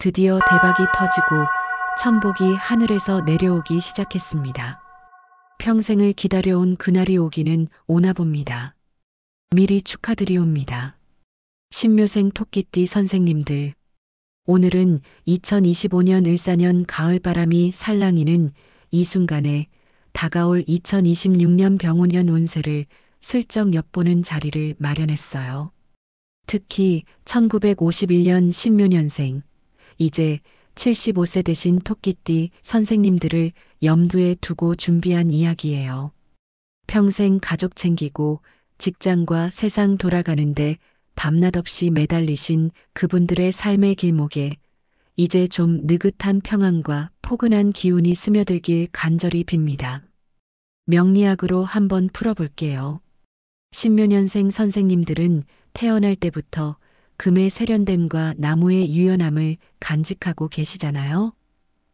드디어 대박이 터지고 천복이 하늘에서 내려오기 시작했습니다. 평생을 기다려온 그날이 오기는 오나 봅니다. 미리 축하드리옵니다. 신묘생 토끼띠 선생님들. 오늘은 2025년 을사년 가을바람이 살랑이는 이 순간에 다가올 2026년 병오년 운세를 슬쩍 엿보는 자리를 마련했어요. 특히 1951년 신묘년생, 이제 75세 되신 토끼띠 선생님들을 염두에 두고 준비한 이야기예요. 평생 가족 챙기고 직장과 세상 돌아가는데 밤낮 없이 매달리신 그분들의 삶의 길목에 이제 좀 느긋한 평안과 포근한 기운이 스며들길 간절히 빕니다. 명리학으로 한번 풀어볼게요. 신묘년생 선생님들은 태어날 때부터 금의 세련됨과 나무의 유연함을 간직하고 계시잖아요.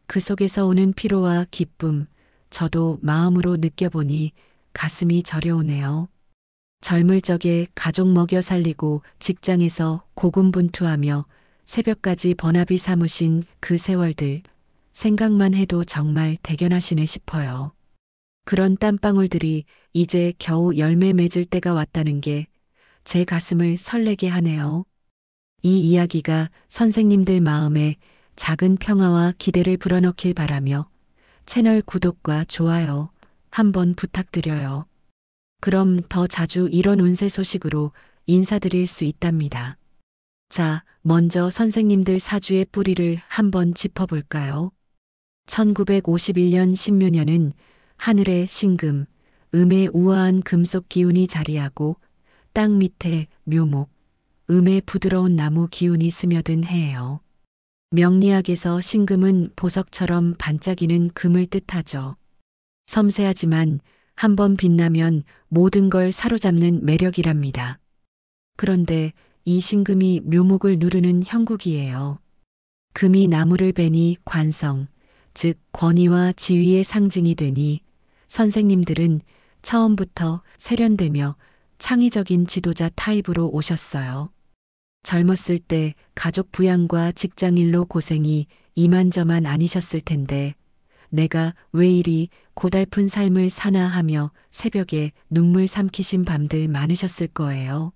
그 속에서 오는 피로와 기쁨, 저도 마음으로 느껴보니 가슴이 저려오네요. 젊을 적에 가족 먹여 살리고 직장에서 고군분투하며 새벽까지 번화비 삼으신 그 세월들, 생각만 해도 정말 대견하시네 싶어요. 그런 땀방울들이 이제 겨우 열매 맺을 때가 왔다는 게 제 가슴을 설레게 하네요. 이 이야기가 선생님들 마음에 작은 평화와 기대를 불어넣길 바라며 채널 구독과 좋아요 한번 부탁드려요. 그럼 더 자주 이런 운세 소식으로 인사드릴 수 있답니다. 자, 먼저 선생님들 사주의 뿌리를 한번 짚어볼까요? 1951년 신묘년은 하늘의 신금, 음의 우아한 금속 기운이 자리하고 땅 밑에 묘목, 음의 부드러운 나무 기운이 스며든 해예요. 명리학에서 신금은 보석처럼 반짝이는 금을 뜻하죠. 섬세하지만 한번 빛나면 모든 걸 사로잡는 매력이랍니다. 그런데 이 신금이 묘목을 누르는 형국이에요. 금이 나무를 베니 관성, 즉 권위와 지위의 상징이 되니 선생님들은 처음부터 세련되며 창의적인 지도자 타입으로 오셨어요. 젊었을 때 가족 부양과 직장일로 고생이 이만저만 아니셨을 텐데 내가 왜 이리 고달픈 삶을 사나 하며 새벽에 눈물 삼키신 밤들 많으셨을 거예요.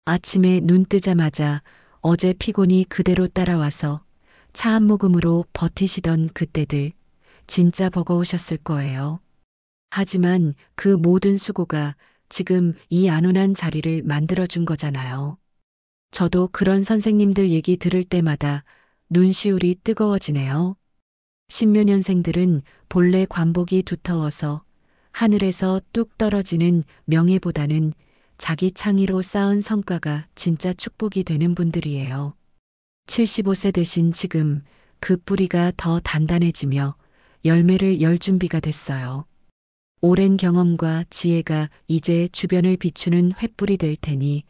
아침에 눈 뜨자마자 어제 피곤이 그대로 따라와서 차 한 모금으로 버티시던 그때들 진짜 버거우셨을 거예요. 하지만 그 모든 수고가 지금 이 안온한 자리를 만들어준 거잖아요. 저도 그런 선생님들 얘기 들을 때마다 눈시울이 뜨거워지네요. 신묘년생들은 본래 관복이 두터워서 하늘에서 뚝 떨어지는 명예보다는 자기 창의로 쌓은 성과가 진짜 축복이 되는 분들이에요. 75세 되신 지금 그 뿌리가 더 단단해지며 열매를 열 준비가 됐어요. 오랜 경험과 지혜가 이제 주변을 비추는 횃불이 될 테니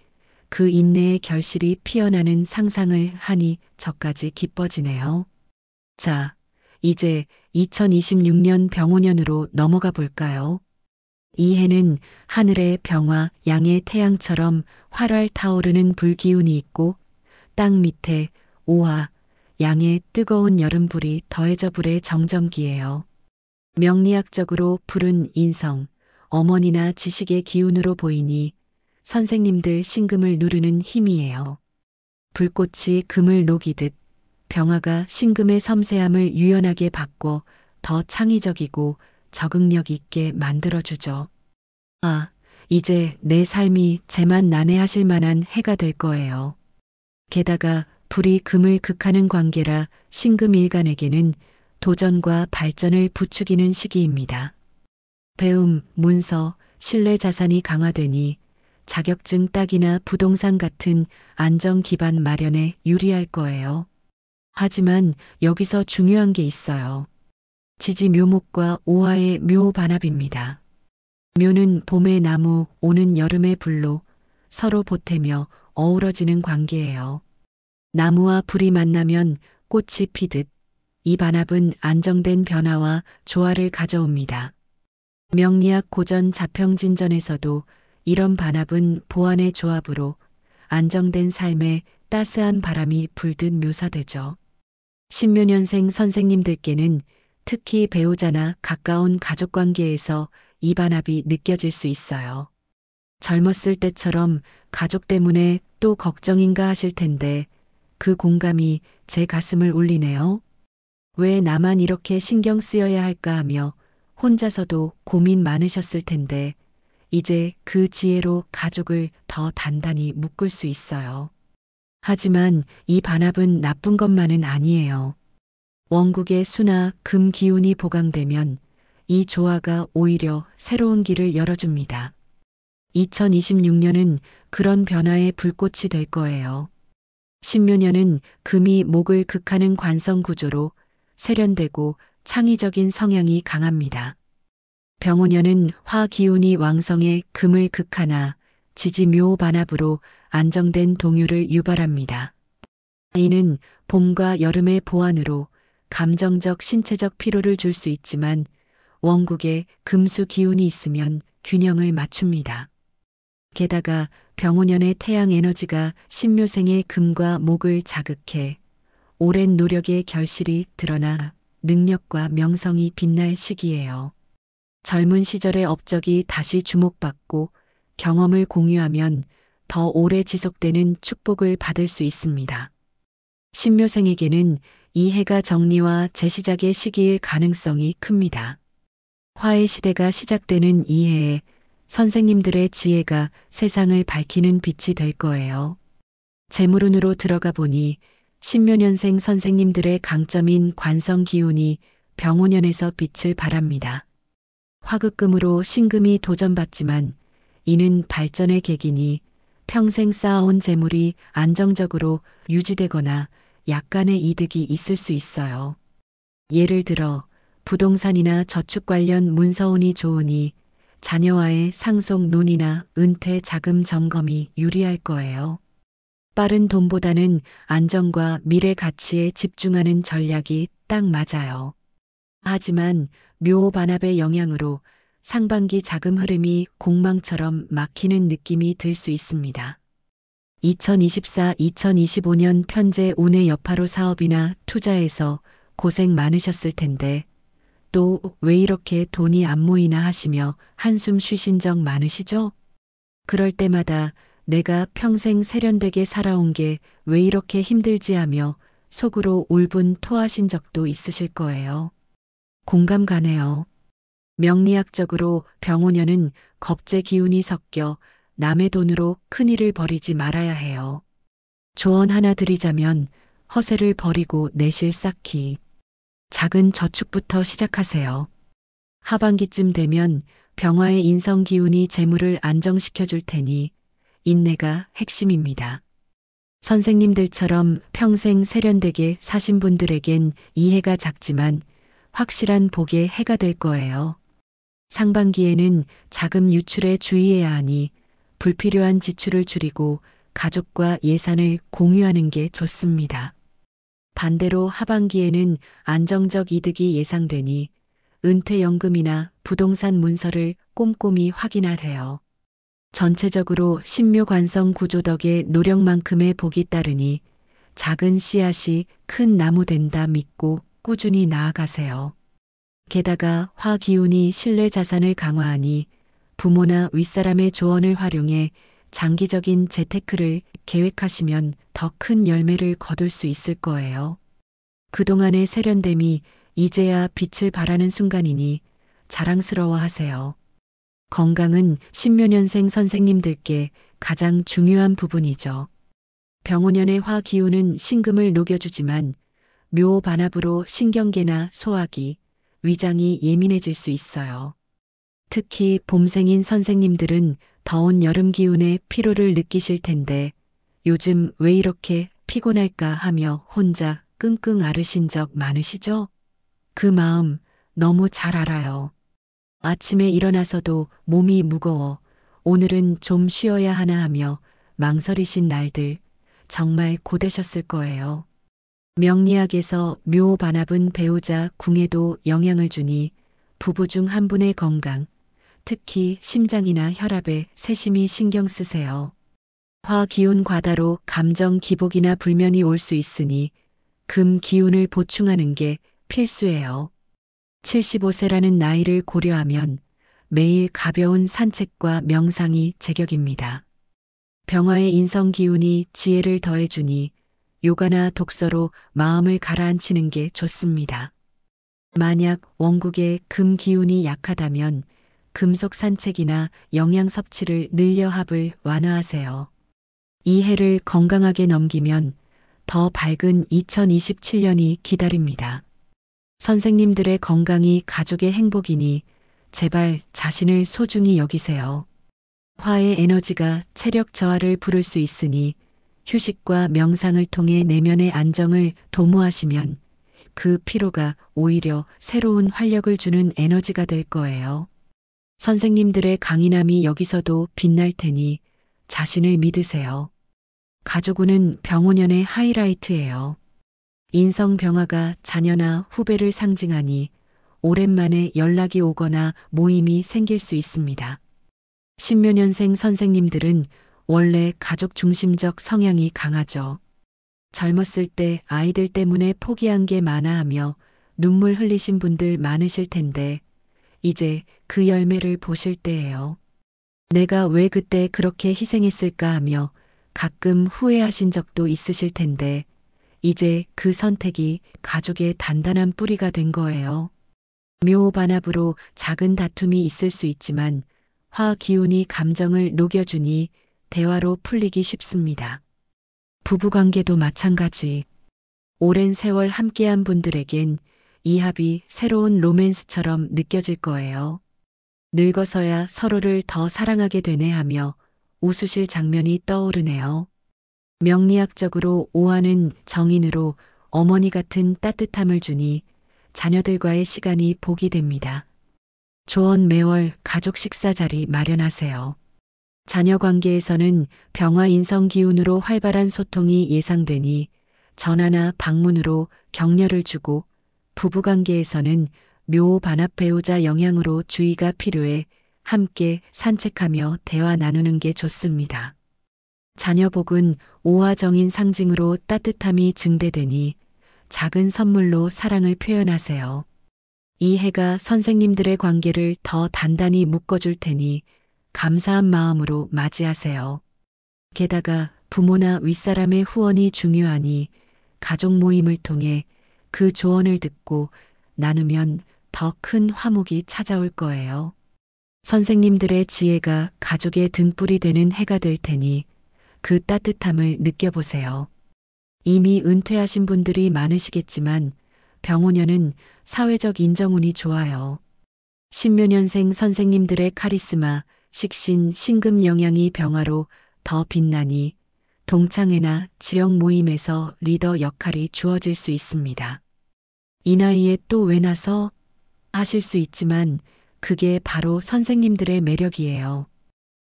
그 인내의 결실이 피어나는 상상을 하니 저까지 기뻐지네요. 자, 이제 2026년 병오년으로 넘어가 볼까요? 이 해는 하늘의 병화 양의 태양처럼 활활 타오르는 불기운이 있고 땅 밑에 오화 양의 뜨거운 여름불이 더해져 불의 정점기예요. 명리학적으로 불은 인성, 어머니나 지식의 기운으로 보이니 선생님들 신금을 누르는 힘이에요. 불꽃이 금을 녹이듯 병화가 신금의 섬세함을 유연하게 바꿔 더 창의적이고 적응력 있게 만들어주죠. 아, 이제 내 삶이 제만 난해하실 만한 해가 될 거예요. 게다가 불이 금을 극하는 관계라 신금일간에게는 도전과 발전을 부추기는 시기입니다. 배움, 문서, 신뢰 자산이 강화되니 자격증 따기나 부동산 같은 안정 기반 마련에 유리할 거예요. 하지만 여기서 중요한 게 있어요. 지지 묘목과 오화의 묘 반합입니다. 묘는 봄의 나무, 오는 여름의 불로 서로 보태며 어우러지는 관계예요. 나무와 불이 만나면 꽃이 피듯 이 반합은 안정된 변화와 조화를 가져옵니다. 명리학 고전 자평진전에서도 이런 반합은 보안의 조합으로 안정된 삶에 따스한 바람이 불듯 묘사되죠. 십몇 년생 선생님들께는 특히 배우자나 가까운 가족 관계에서 이 반합이 느껴질 수 있어요. 젊었을 때처럼 가족 때문에 또 걱정인가 하실 텐데 그 공감이 제 가슴을 울리네요. 왜 나만 이렇게 신경 쓰여야 할까 하며 혼자서도 고민 많으셨을 텐데 이제 그 지혜로 가족을 더 단단히 묶을 수 있어요. 하지만 이 반합은 나쁜 것만은 아니에요. 원국의 수나 금 기운이 보강되면 이 조화가 오히려 새로운 길을 열어줍니다. 2026년은 그런 변화의 불꽃이 될 거예요. 신묘년은 금이 목을 극하는 관성 구조로 세련되고 창의적인 성향이 강합니다. 병오년은 화 기운이 왕성해 금을 극하나 지지묘 반합으로 안정된 동요를 유발합니다. 이는 봄과 여름의 보완으로 감정적 신체적 피로를 줄 수 있지만 원국에 금수 기운이 있으면 균형을 맞춥니다. 게다가 병오년의 태양 에너지가 신묘생의 금과 목을 자극해 오랜 노력의 결실이 드러나 능력과 명성이 빛날 시기예요. 젊은 시절의 업적이 다시 주목받고 경험을 공유하면 더 오래 지속되는 축복을 받을 수 있습니다. 신묘생에게는 이 해가 정리와 재시작의 시기일 가능성이 큽니다. 화의 시대가 시작되는 이 해에 선생님들의 지혜가 세상을 밝히는 빛이 될 거예요. 재물운으로 들어가 보니 신묘년생 선생님들의 강점인 관성 기운이 병오년에서 빛을 발합니다. 화극금으로 신금이 도전받지만 이는 발전의 계기니 평생 쌓아온 재물이 안정적으로 유지되거나 약간의 이득이 있을 수 있어요. 예를 들어 부동산이나 저축 관련 문서운이 좋으니 자녀와의 상속 논의나 은퇴 자금 점검이 유리할 거예요. 빠른 돈보다는 안정과 미래 가치에 집중하는 전략이 딱 맞아요. 하지만 묘 반합의 영향으로 상반기 자금 흐름이 공망처럼 막히는 느낌이 들 수 있습니다. 2024-2025년 편제 운의 여파로 사업이나 투자에서 고생 많으셨을 텐데 또 왜 이렇게 돈이 안 모이나 하시며 한숨 쉬신 적 많으시죠? 그럴 때마다 내가 평생 세련되게 살아온 게 왜 이렇게 힘들지 하며 속으로 울분 토하신 적도 있으실 거예요. 공감 가네요. 명리학적으로 병오년은 겁재 기운이 섞여 남의 돈으로 큰일을 벌이지 말아야 해요. 조언 하나 드리자면 허세를 버리고 내실 쌓기. 작은 저축부터 시작하세요. 하반기쯤 되면 병화의 인성 기운이 재물을 안정시켜 줄 테니 인내가 핵심입니다. 선생님들처럼 평생 세련되게 사신 분들에겐 이 해가 작지만 확실한 복의 해가 될 거예요. 상반기에는 자금 유출에 주의해야 하니 불필요한 지출을 줄이고 가족과 예산을 공유하는 게 좋습니다. 반대로 하반기에는 안정적 이득이 예상되니 은퇴연금이나 부동산 문서를 꼼꼼히 확인하세요. 전체적으로 신묘관성 구조 덕에 노력만큼의 복이 따르니 작은 씨앗이 큰 나무 된다 믿고 꾸준히 나아가세요. 게다가 화 기운이 신뢰 자산을 강화하니 부모나 윗사람의 조언을 활용해 장기적인 재테크를 계획하시면 더 큰 열매를 거둘 수 있을 거예요. 그동안의 세련됨이 이제야 빛을 발하는 순간이니 자랑스러워 하세요. 건강은 신묘년생 선생님들께 가장 중요한 부분이죠. 병오년의 화 기운은 신금을 녹여주지만 묘 반합으로 신경계나 소화기, 위장이 예민해질 수 있어요. 특히 봄생인 선생님들은 더운 여름 기운에 피로를 느끼실 텐데 요즘 왜 이렇게 피곤할까 하며 혼자 끙끙 앓으신 적 많으시죠? 그 마음 너무 잘 알아요. 아침에 일어나서도 몸이 무거워 오늘은 좀 쉬어야 하나 하며 망설이신 날들 정말 고되셨을 거예요. 명리학에서 묘 반합은 배우자 궁에도 영향을 주니 부부 중 한 분의 건강, 특히 심장이나 혈압에 세심히 신경 쓰세요. 화 기운 과다로 감정 기복이나 불면이 올 수 있으니 금 기운을 보충하는 게 필수예요. 75세라는 나이를 고려하면 매일 가벼운 산책과 명상이 제격입니다. 병화의 인성 기운이 지혜를 더해주니 요가나 독서로 마음을 가라앉히는 게 좋습니다. 만약 원국의 금 기운이 약하다면 금속 산책이나 영양 섭취를 늘려 합을 완화하세요. 이 해를 건강하게 넘기면 더 밝은 2027년이 기다립니다. 선생님들의 건강이 가족의 행복이니 제발 자신을 소중히 여기세요. 화의 에너지가 체력 저하를 부를 수 있으니 휴식과 명상을 통해 내면의 안정을 도모하시면 그 피로가 오히려 새로운 활력을 주는 에너지가 될 거예요. 선생님들의 강인함이 여기서도 빛날 테니 자신을 믿으세요. 가족운은 병오년의 하이라이트예요. 인성병화가 자녀나 후배를 상징하니 오랜만에 연락이 오거나 모임이 생길 수 있습니다. 신묘년생 선생님들은 원래 가족 중심적 성향이 강하죠. 젊었을 때 아이들 때문에 포기한 게 많아 하며 눈물 흘리신 분들 많으실 텐데 이제 그 열매를 보실 때예요. 내가 왜 그때 그렇게 희생했을까 하며 가끔 후회하신 적도 있으실 텐데 이제 그 선택이 가족의 단단한 뿌리가 된 거예요. 묘반합으로 작은 다툼이 있을 수 있지만 화 기운이 감정을 녹여주니 대화로 풀리기 쉽습니다. 부부관계도 마찬가지. 오랜 세월 함께한 분들에겐 이 합이 새로운 로맨스처럼 느껴질 거예요. 늙어서야 서로를 더 사랑하게 되네 하며 웃으실 장면이 떠오르네요. 명리학적으로 오화는 정인으로 어머니 같은 따뜻함을 주니 자녀들과의 시간이 복이 됩니다. 조언 매월 가족 식사 자리 마련하세요. 자녀 관계에서는 병화 인성 기운으로 활발한 소통이 예상되니 전화나 방문으로 격려를 주고 부부 관계에서는 묘 반합 배우자 영향으로 주의가 필요해 함께 산책하며 대화 나누는 게 좋습니다. 자녀 복은 오화정인 상징으로 따뜻함이 증대되니 작은 선물로 사랑을 표현하세요. 이 해가 선생님들의 관계를 더 단단히 묶어줄 테니 감사한 마음으로 맞이하세요. 게다가 부모나 윗사람의 후원이 중요하니 가족 모임을 통해 그 조언을 듣고 나누면 더 큰 화목이 찾아올 거예요. 선생님들의 지혜가 가족의 등불이 되는 해가 될 테니 그 따뜻함을 느껴보세요. 이미 은퇴하신 분들이 많으시겠지만 병오년은 사회적 인정운이 좋아요. 신묘년생 선생님들의 카리스마, 식신, 신금 영향이 병화로 더 빛나니 동창회나 지역 모임에서 리더 역할이 주어질 수 있습니다. 이 나이에 또 왜 나서? 하실 수 있지만 그게 바로 선생님들의 매력이에요.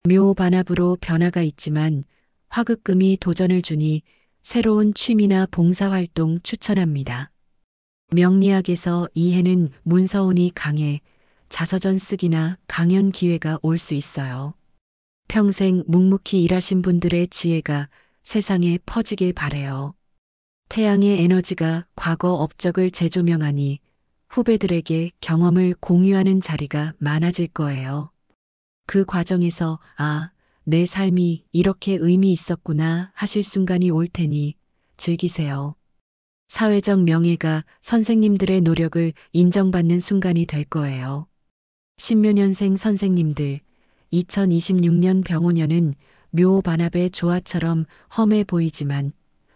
묘반합으로 변화가 있지만 화극금이 도전을 주니 새로운 취미나 봉사활동 추천합니다. 명리학에서 이 해는 문서운이 강해 자서전 쓰기나 강연 기회가 올 수 있어요. 평생 묵묵히 일하신 분들의 지혜가 세상에 퍼지길 바래요. 태양의 에너지가 과거 업적을 재조명하니 후배들에게 경험을 공유하는 자리가 많아질 거예요. 그 과정에서 내 삶이 이렇게 의미 있었구나 하실 순간이 올 테니 즐기세요. 사회적 명예가 선생님들의 노력을 인정받는 순간이 될 거예요. 신묘년생 선생님들, 2026년 병오년은 묘반합의 조화처럼 험해 보이지만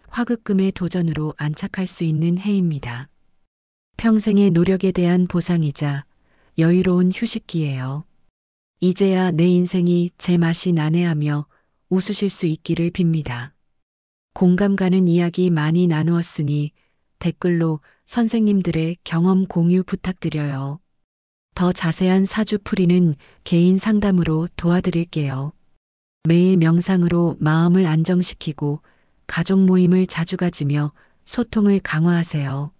화극금의 도전으로 안착할 수 있는 해입니다. 평생의 노력에 대한 보상이자 여유로운 휴식기예요. 이제야 내 인생이 제 맛이 나네 하며 웃으실 수 있기를 빕니다. 공감 가는 이야기 많이 나누었으니 댓글로 선생님들의 경험 공유 부탁드려요. 더 자세한 사주풀이는 개인 상담으로 도와드릴게요. 매일 명상으로 마음을 안정시키고 가족 모임을 자주 가지며 소통을 강화하세요.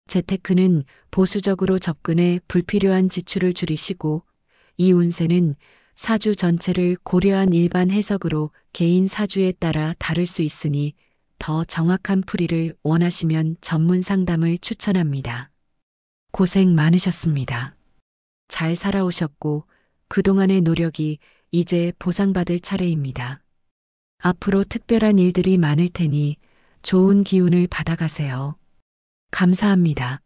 재테크는 보수적으로 접근해 불필요한 지출을 줄이시고 이 운세는 사주 전체를 고려한 일반 해석으로 개인 사주에 따라 다를 수 있으니 더 정확한 풀이를 원하시면 전문 상담을 추천합니다. 고생 많으셨습니다. 잘 살아오셨고 그동안의 노력이 이제 보상받을 차례입니다. 앞으로 특별한 일들이 많을 테니 좋은 기운을 받아가세요. 감사합니다.